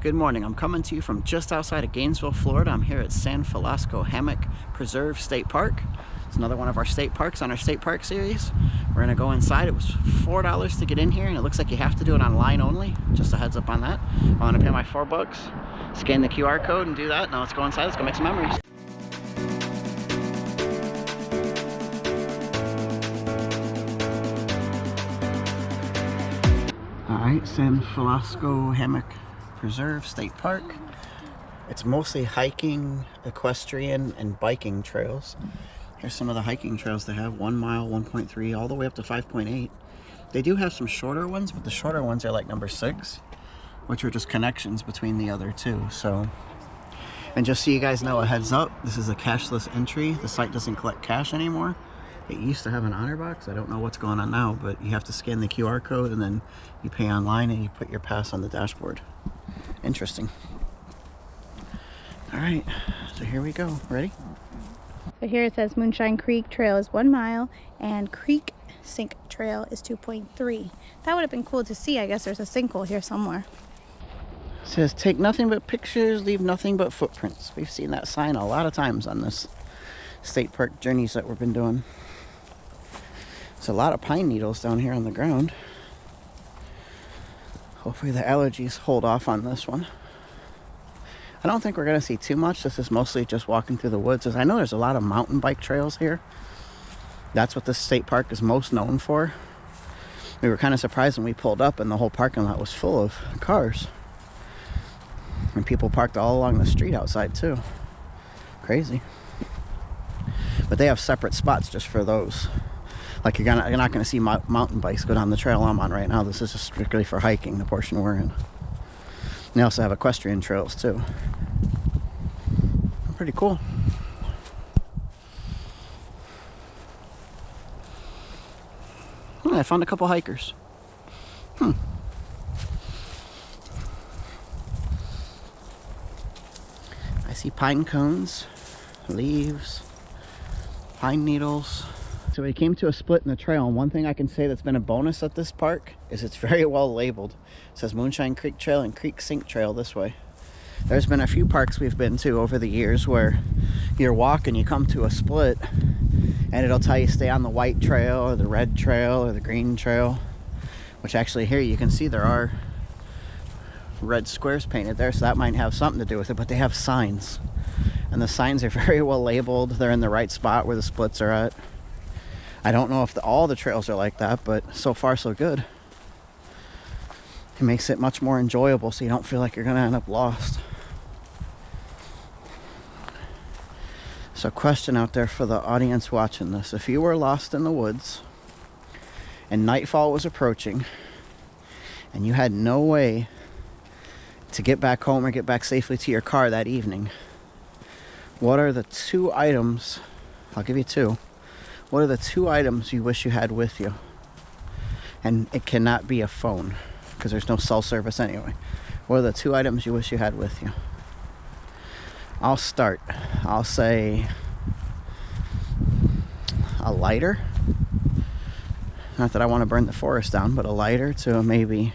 Good morning. I'm coming to you from just outside of Gainesville, Florida. I'm here at San Felasco Hammock Preserve State Park. It's another one of our state parks on our state park series. We're gonna go inside. It was $4 to get in here, and it looks like you have to do it online only. Just a heads up on that. I'm gonna pay my $4, scan the QR code and do that. Now let's go inside, let's go make some memories. Alright, San Felasco Hammock Preserve State Park. It's mostly hiking, equestrian, and biking trails. Here's some of the hiking trails they have. 1 mile, 1.3, all the way up to 5.8. They do have some shorter ones, but the shorter ones are like number 6, which are just connections between the other two. So, and just so you guys know, a heads up, this is a cashless entry. The site doesn't collect cash anymore. It used to have an honor box. I don't know what's going on now, but you have to scan the QR code and then you pay online and you put your pass on the dashboard. Interesting. All right, so here we go. Ready? So here it says Moonshine Creek Trail is 1 mile and Creek Sink Trail is 2.3. That would have been cool to see. I guess there's a sinkhole here somewhere. It says take nothing but pictures, leave nothing but footprints. We've seen that sign a lot of times on this state park journeys that we've been doing. There's a lot of pine needles down here on the ground. Hopefully the allergies hold off on this one. I don't think we're going to see too much. This is mostly just walking through the woods. As I know there's a lot of mountain bike trails here. That's what this state park is most known for. We were kind of surprised when we pulled up and the whole parking lot was full of cars. And people parked all along the street outside too. Crazy. But they have separate spots just for those. Like you're not going to see mountain bikes go down the trail I'm on right now. This is just strictly for hiking, the portion we're in. And they also have equestrian trails too. Pretty cool. I found a couple hikers. I see pine cones, leaves, pine needles. So we came to a split in the trail, and one thing I can say that's been a bonus at this park is it's very well labeled. It says Moonshine Creek Trail and Creek Sink Trail this way. There's been a few parks we've been to over the years where you're walking, you come to a split, and it'll tell you stay on the white trail or the red trail or the green trail, which actually here you can see there are red squares painted there, so that might have something to do with it, but they have signs. And the signs are very well labeled. They're in the right spot where the splits are at. I don't know if all the trails are like that, but so far so good. It makes it much more enjoyable so you don't feel like you're going to end up lost. So question out there for the audience watching this. If you were lost in the woods and nightfall was approaching and you had no way to get back home or get back safely to your car that evening, what are the 2 items, I'll give you 2, what are the 2 items you wish you had with you? And it cannot be a phone, because there's no cell service anyway. What are the 2 items you wish you had with you? I'll start. I'll say a lighter. Not that I want to burn the forest down, but a lighter to maybe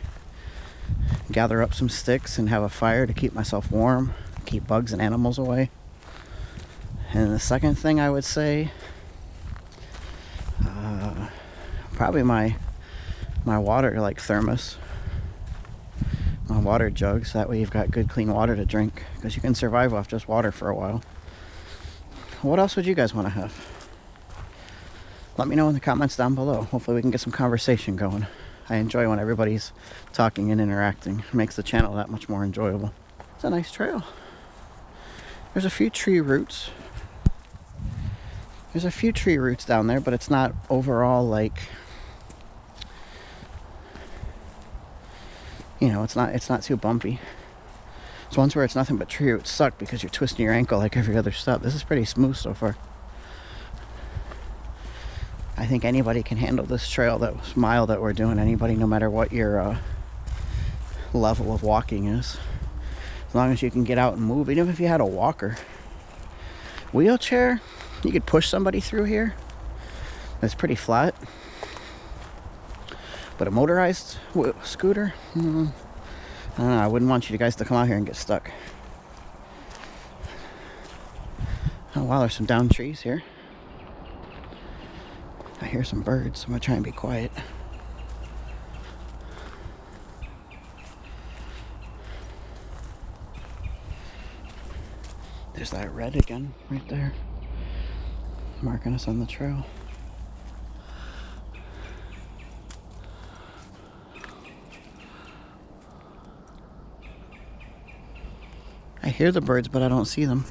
gather up some sticks and have a fire to keep myself warm, keep bugs and animals away. And the second thing I would say, probably my water, like thermos, my water jug, so that way you've got good clean water to drink, because you can survive off just water for a while. What else would you guys want to have? Let me know in the comments down below. Hopefully we can get some conversation going. I enjoy when everybody's talking and interacting. It makes the channel that much more enjoyable. It's a nice trail. There's a few tree roots. There's a few tree roots down there, but it's not overall like, you know, it's not too bumpy. It's ones where it's nothing but tree roots suck because you're twisting your ankle like every other step. This is pretty smooth so far. I think anybody can handle this trail, that mile that we're doing. Anybody, no matter what your level of walking is. As long as you can get out and move, even if you had a walker. Wheelchair, you could push somebody through here. It's pretty flat. But a motorized scooter, I don't know, I wouldn't want you guys to come out here and get stuck. Oh wow, there's some downed trees here. I hear some birds, so I'm gonna try and be quiet. There's that red again, right there, marking us on the trail. I hear the birds, but I don't see them.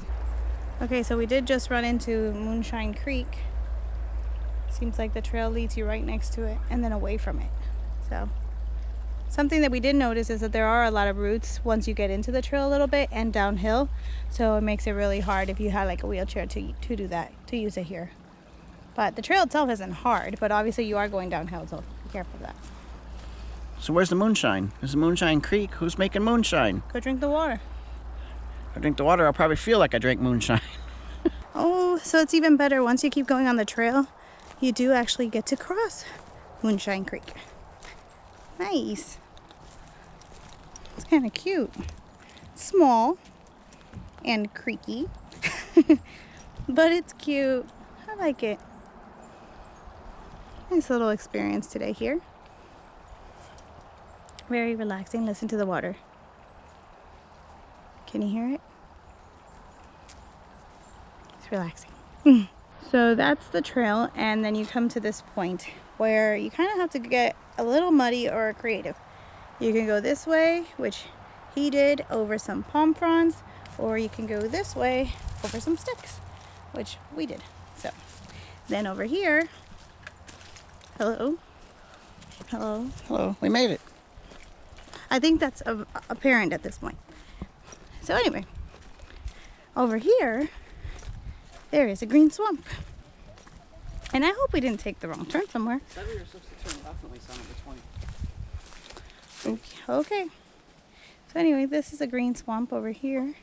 Okay, so we did just run into Moonshine Creek. Seems like the trail leads you right next to it and then away from it. So something that we did notice is that there are a lot of roots once you get into the trail a little bit and downhill. So it makes it really hard if you had like a wheelchair to do that, to use it here. But the trail itself isn't hard, but obviously you are going downhill, so be careful of that. So where's the moonshine? There's Moonshine Creek. Who's making moonshine? Go drink the water. If I drink the water, I'll probably feel like I drank moonshine. Oh, so it's even better. Once you keep going on the trail, you do actually get to cross Moonshine Creek. Nice. It's kind of cute. Small and creaky, but it's cute. I like it. Nice little experience today here. Very relaxing. Listen to the water. Can you hear it? It's relaxing. So that's the trail, and then you come to this point where you kind of have to get a little muddy or creative. You can go this way, which he did, over some palm fronds, or you can go this way over some sticks, which we did. So then over here, hello, We made it. I think that's apparent at this point. So anyway, over here, there is a green swamp. And I hope we didn't take the wrong turn somewhere. Said we were supposed to turn left when we saw number 20. Okay. So anyway, this is a green swamp over here.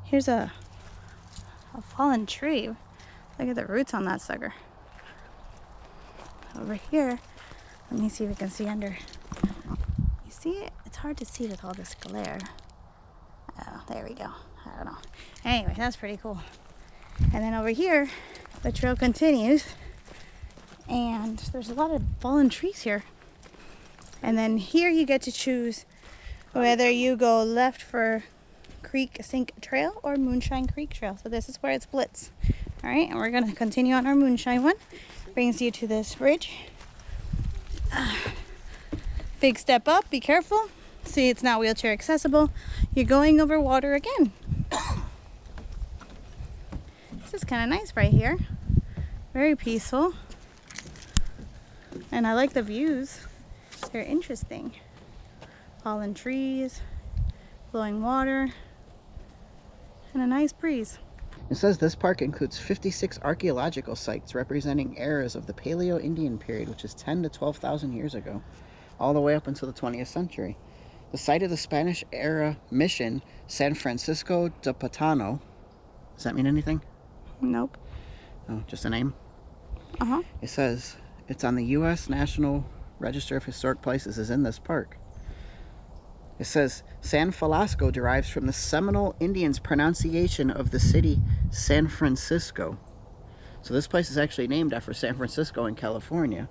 Here's a fallen tree. Look at the roots on that sucker. Over here, let me see if we can see under. You see it? It's hard to see with all this glare. Oh, there we go. I don't know. Anyway, that's pretty cool. And then over here, the trail continues. And there's a lot of fallen trees here. And then here you get to choose whether you go left for Creek Sink Trail or Moonshine Creek Trail. So this is where it splits. All right, and we're gonna continue on our Moonshine one. Brings you to this bridge. Big step up, be careful. See, it's not wheelchair accessible. You're going over water again. This is kind of nice right here. Very peaceful. And I like the views. They're interesting. Fallen trees, flowing water, and a nice breeze. It says this park includes 56 archaeological sites representing eras of the Paleo-Indian period, which is 10 to 12,000 years ago, all the way up until the 20th century. The site of the Spanish-era mission, San Francisco de Patano. Does that mean anything? Nope. Oh, just a name? Uh-huh. It says it's on the U.S. National Register of Historic Places, is in this park. It says San Felasco derives from the Seminole Indians' pronunciation of the city San Francisco. So this place is actually named after San Francisco in California.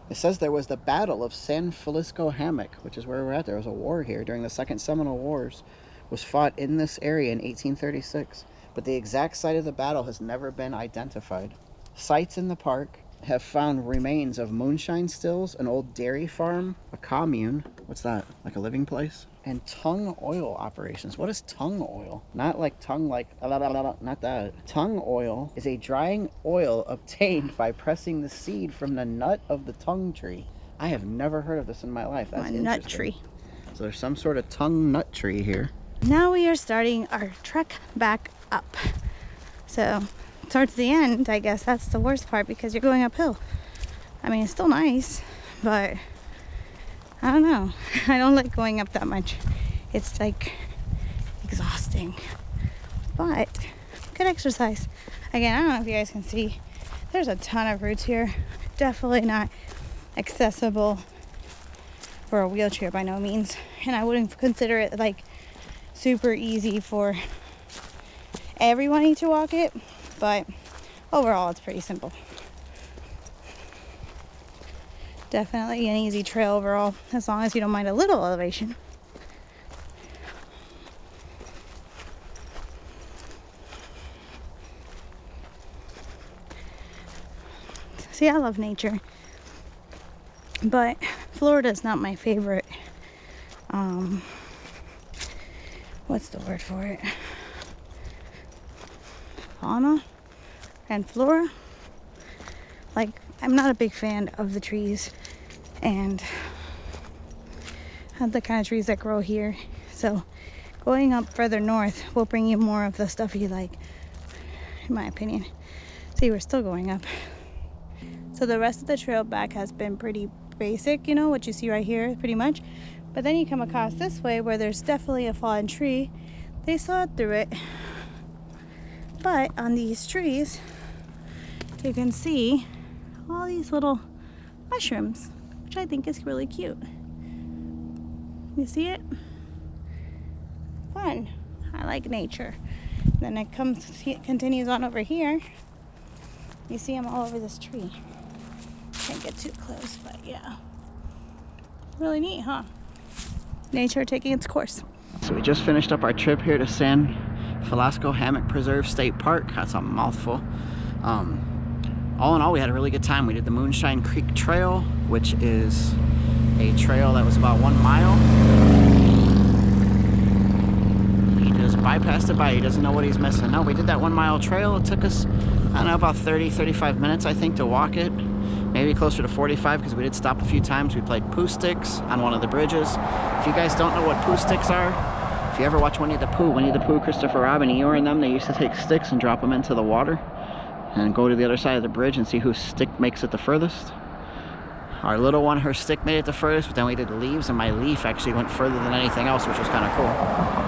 It says there was the Battle of San Felasco Hammock, which is where we're at. There was a war here during the Second Seminole Wars. Was fought in this area in 1836, but the exact site of the battle has never been identified. Sites in the park have found remains of moonshine stills, an old dairy farm, a commune, what's that, like a living place, and tung oil operations. What is tung oil? Not like tongue like, not that. Tung oil is a drying oil obtained by pressing the seed from the nut of the tung tree. I have never heard of this in my life. That's interesting. Nut tree. So there's some sort of tung nut tree here. Now we are starting our trek back up. So towards the end, I guess that's the worst part because you're going uphill. I mean, it's still nice, but I don't know. I don't like going up that much. It's like exhausting, but good exercise. Again, I don't know if you guys can see. There's a ton of roots here. Definitely not accessible for a wheelchair by no means, and I wouldn't consider it like super easy for everyone to walk it, but overall it's pretty simple. Definitely an easy trail overall, as long as you don't mind a little elevation. See, I love nature, but Florida is not my favorite. What's the word for it? Fauna and flora. Like, I'm not a big fan of the trees and the kind of trees that grow here. So going up further north will bring you more of the stuff you like, in my opinion. See, we're still going up. So the rest of the trail back has been pretty basic, you know, what you see right here, pretty much. But then you come across this way where there's definitely a fallen tree. They sawed through it. But on these trees, you can see all these little mushrooms, which I think is really cute. You see it? Fun. I like nature. Then it continues on over here. You see them all over this tree. Can't get too close, but yeah. Really neat, huh? Nature taking its course. So we just finished up our trip here to San Felasco Hammock Preserve State Park. That's a mouthful. All in all, we had a really good time. We did the Moonshine Creek Trail, which is a trail that was about 1 mile. He just bypassed it by. He doesn't know what he's missing. No, we did that 1 mile trail. It took us, I don't know, about 30-35 minutes, I think, to walk it. Maybe closer to 45, because we did stop a few times. We played poo sticks on one of the bridges. If you guys don't know what poo sticks are, if you ever watch Winnie the Pooh, Christopher Robin, Eeyore and them, they used to take sticks and drop them into the water and go to the other side of the bridge and see whose stick makes it the furthest. Our little one, her stick made it the furthest, but then we did leaves, and my leaf actually went further than anything else, which was kind of cool.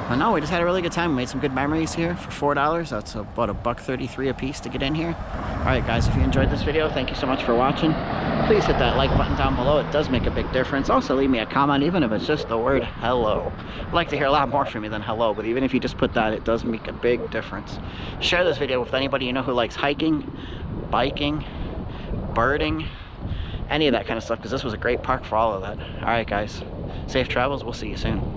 But no, we just had a really good time. We made some good memories here for $4. That's about $1.33 a piece to get in here. Alright guys, if you enjoyed this video, thank you so much for watching. Please hit that like button down below. It does make a big difference. Also leave me a comment, even if it's just the word hello. I'd like to hear a lot more from you than hello, but even if you just put that, it does make a big difference. Share this video with anybody you know who likes hiking, biking, birding, any of that kind of stuff, because this was a great park for all of that. Alright guys, safe travels. We'll see you soon.